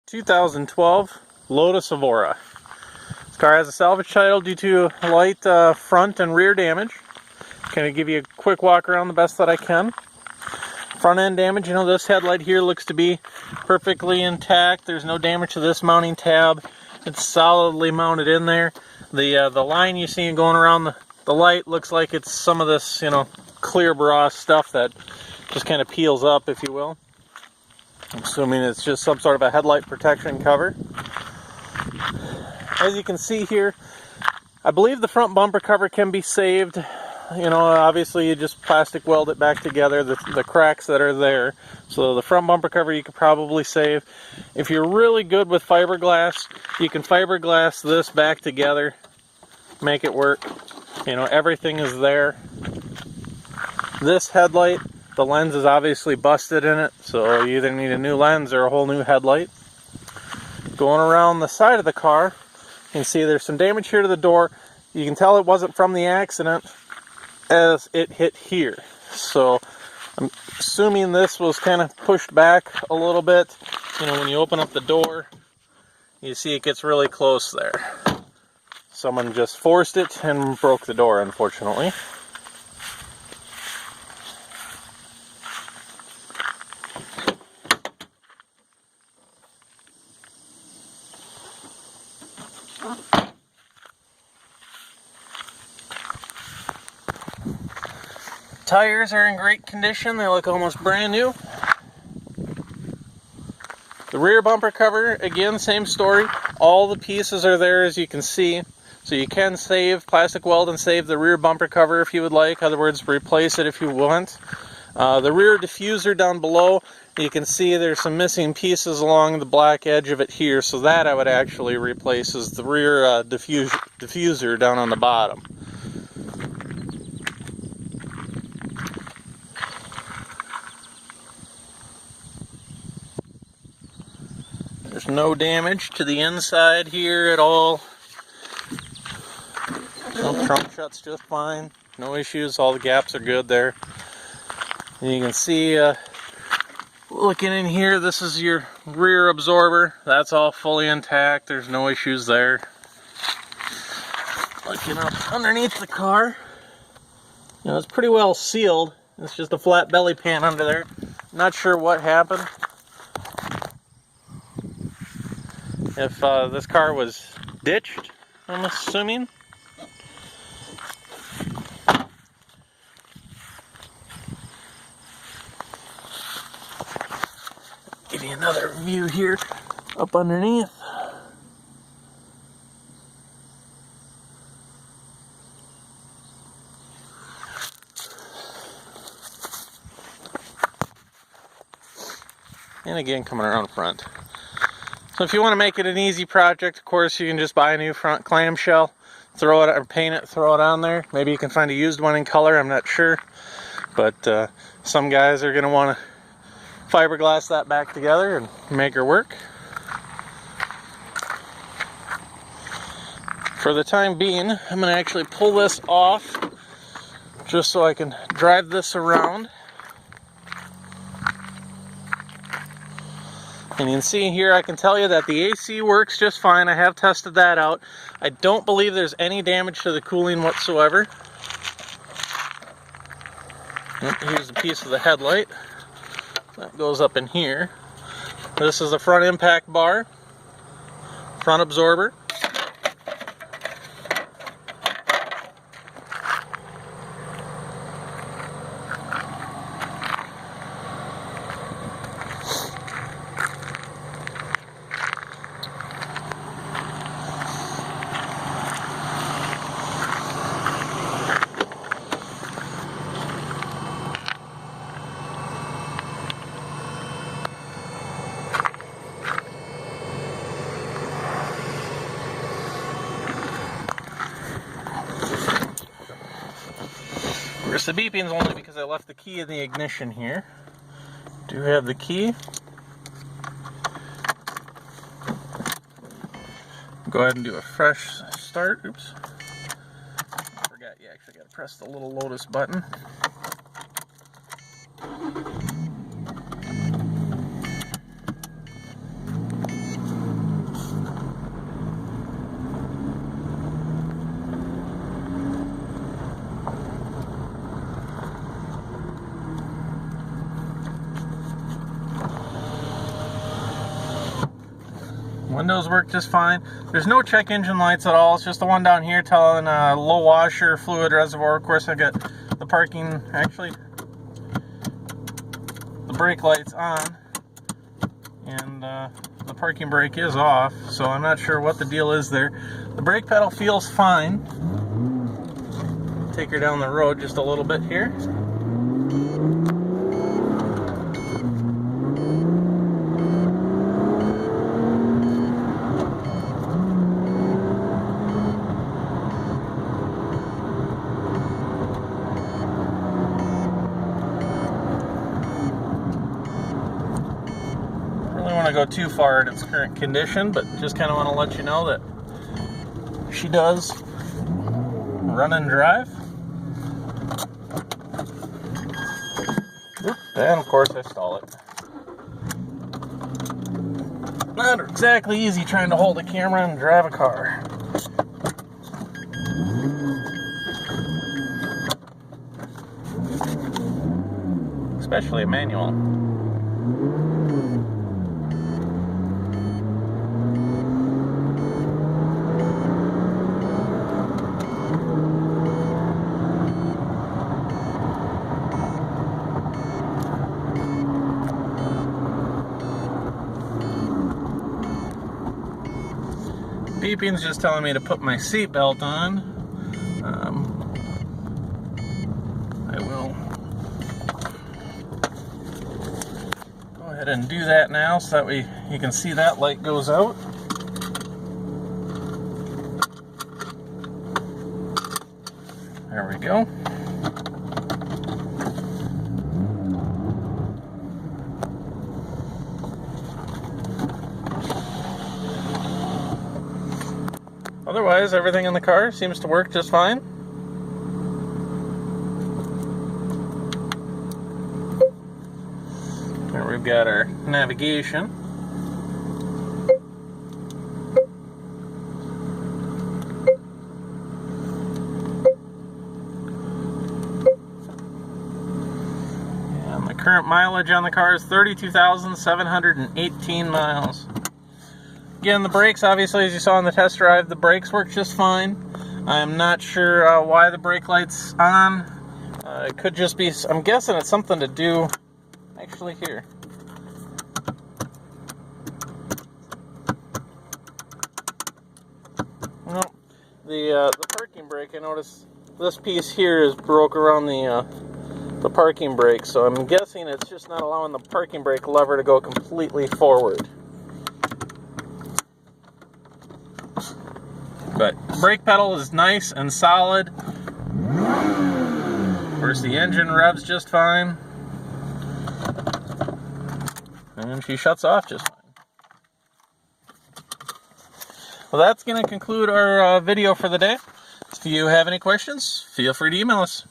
2012 Lotus Evora. This car has a salvage title due to light front and rear damage. Kind of give you a quick walk around the best that I can. Front end damage, you know, this headlight here looks to be perfectly intact. There's no damage to this mounting tab. It's solidly mounted in there. The line you see going around the light looks like it's some of this, you know, clear bra stuff that just kind of peels up, if you will. I'm assuming it's just some sort of a headlight protection cover. As you can see here, I believe the front bumper cover can be saved. You know, obviously you just plastic weld it back together, the cracks that are there. So the front bumper cover you could probably save. If you're really good with fiberglass, you can fiberglass this back together, make it work. You know, everything is there. This headlight, the lens is obviously busted in it, so you either need a new lens or a whole new headlight. Going around the side of the car, you can see there's some damage here to the door. You can tell it wasn't from the accident as it hit here. So I'm assuming this was kind of pushed back a little bit. You know, when you open up the door, you see it gets really close there. Someone just forced it and broke the door, unfortunately. Tires are in great condition. They look almost brand new. The rear bumper cover, again, same story. All the pieces are there, as you can see. So you can save, plastic weld and save the rear bumper cover if you would like. In other words, replace it if you want. The rear diffuser down below, you can see there's some missing pieces along the black edge of it here. So that I would actually replace is the rear diffuser down on the bottom. There's no damage to the inside here at all. The trunk shuts just fine. No issues. All the gaps are good there. And you can see, looking in here, this is your rear absorber. That's all fully intact. There's no issues there. Looking up underneath the car, you know, it's pretty well sealed. It's just a flat belly pan under there. Not sure what happened. If this car was ditched, I'm assuming. Give you another view here up underneath. And again, coming around front. So if you want to make it an easy project, of course, you can just buy a new front clamshell, throw it or paint it, throw it on there. Maybe you can find a used one in color, I'm not sure. But some guys are going to want to fiberglass that back together and make her work. For the time being, I'm going to actually pull this off just so I can drive this around. And you can see here, I can tell you that the AC works just fine. I have tested that out. I don't believe there's any damage to the cooling whatsoever. Here's a piece of the headlight. That goes up in here. This is the front impact bar, front absorber. The beeping's only because I left the key in the ignition here. Do have the key. Go ahead and do a fresh start. Oops. Forgot you actually got to press the little Lotus button. Windows work just fine. There's no check engine lights at all. It's just the one down here telling low washer fluid reservoir. Of course, I got the parking, actually, the brake lights on, and the parking brake is off, so I'm not sure what the deal is there. The brake pedal feels fine. Take her down the road just a little bit here. Go too far in its current condition, but just kind of want to let you know that she does run and drive. And of course I stall it. Not exactly easy trying to hold a camera and drive a car. Especially a manual. Beeping's just telling me to put my seatbelt on. I will go ahead and do that now so that way you can see that light goes out. There we go. Otherwise, everything in the car seems to work just fine. Here we've got our navigation. And the current mileage on the car is 32,718 miles. Again, the brakes, obviously, as you saw in the test drive, the brakes work just fine. I'm not sure why the brake light's on. It could just be, I'm guessing it's something to do, actually here. Well, the parking brake, I noticed this piece here is broke around the parking brake, so I'm guessing it's just not allowing the parking brake lever to go completely forward. But brake pedal is nice and solid. Of course, the engine revs just fine. And she shuts off just fine. Well, that's going to conclude our video for the day. If you have any questions, feel free to email us.